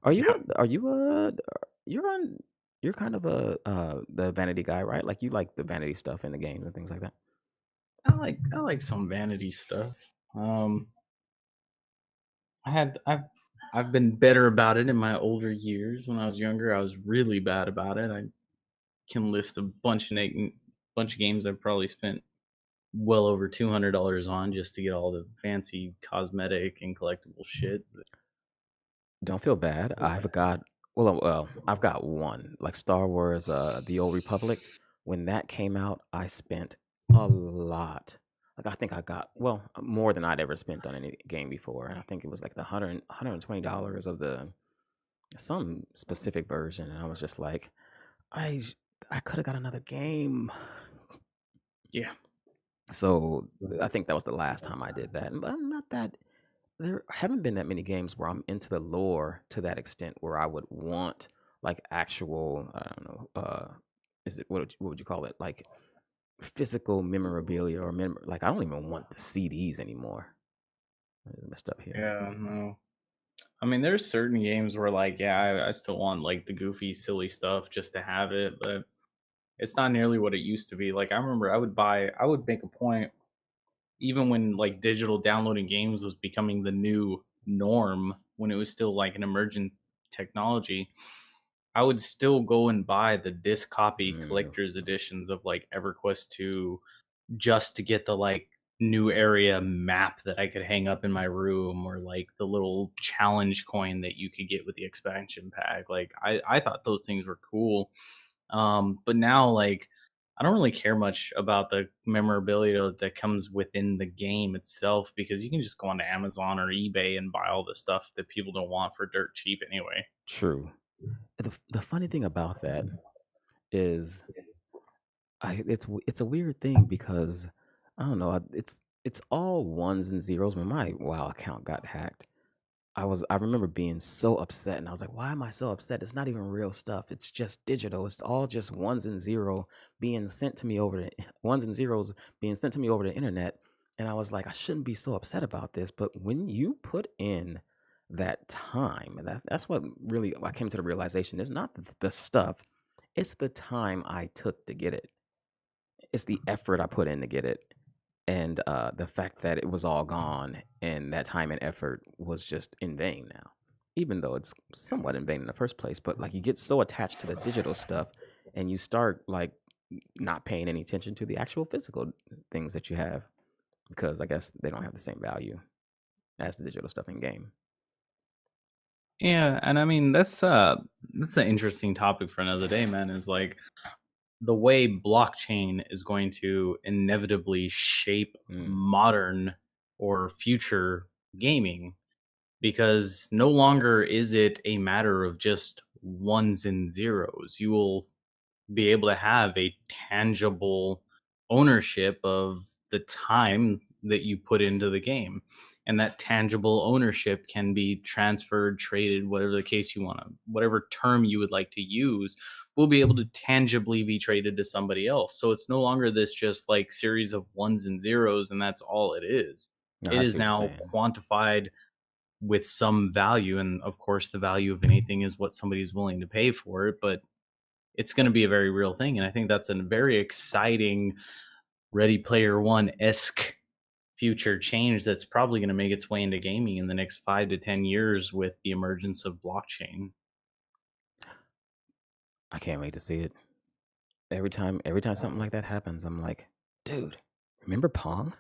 Are you Yeah, you're on you're kind of a the vanity guy, right? Like you like the vanity stuff in the games and things like that. I like some vanity stuff. Um, I've been better about it in my older years. When I was younger, I was really bad about it. I can list a bunch of games I've probably spent well over $200 on just to get all the fancy cosmetic and collectible shit. But Don't feel bad. I've got one like Star Wars, The Old Republic. When that came out, I spent a lot. Like I think I got more than I'd ever spent on any game before, and I think it was like the $120 of the some specific version, and I was just like, I I could have got another game. yeah, So I think that was the last time I did that. But I'm not that there haven't been that many games where I'm into the lore to that extent where I would want like actual I don't know is it what would you call it, like physical memorabilia or like I don't even want the CDs anymore. I messed up here. yeah, no. I mean, there's certain games where, like, yeah, I still want like the goofy, silly stuff just to have it, but it's not nearly what it used to be. Like, I remember I would make a point, even when like digital downloading games was becoming the new norm, when it was still like an emergent technology. I would still go and buy the disc copy Mm, collector's editions of like EverQuest 2 just to get the like new area map that I could hang up in my room, or like the little challenge coin that you could get with the expansion pack. Like I thought those things were cool. But now like I don't really care much about the memorabilia that comes within the game itself, because you can just go onto Amazon or eBay and buy all the stuff that people don't want for dirt cheap anyway. true. The funny thing about that is it's a weird thing because I don't know, it's all ones and zeros. When my WoW account got hacked, I remember being so upset, and I was like, "Why am I so upset? It's not even real stuff. It's just digital. It's all just ones and zero being sent to me over the ones and zeros being sent to me over the internet." And I was like, "I shouldn't be so upset about this." But when you put in that time, and that's what really I came to the realization: it's not the stuff, it's the time I took to get it. It's the effort I put in to get it, and, the fact that it was all gone and that time and effort was just in vain now, even though it's somewhat in vain in the first place. But, like, you get so attached to the digital stuff and you start, like, not paying any attention to the actual physical things that you have because I guess they don't have the same value as the digital stuff in game. Yeah, and I mean that's an interesting topic for another day, man. Is like the way blockchain is going to inevitably shape Mm, modern or future gaming, because no longer is it a matter of just ones and zeros. You will be able to have a tangible ownership of the time that you put into the game. And that tangible ownership can be transferred, traded, whatever the case you want to, whatever term you would like to use, will be able to tangibly be traded to somebody else. So it's no longer this just like series of ones and zeros, and that's all it is. no, It I is see what you're now saying. quantified with some value. And of course, the value of anything is what somebody's willing to pay for it. But it's going to be a very real thing. And I think that's a very exciting Ready Player One esque future change that's probably going to make its way into gaming in the next 5 to 10 years with the emergence of blockchain. I can't wait to see it. Every time something like that happens, I'm like, "Dude, remember Pong?"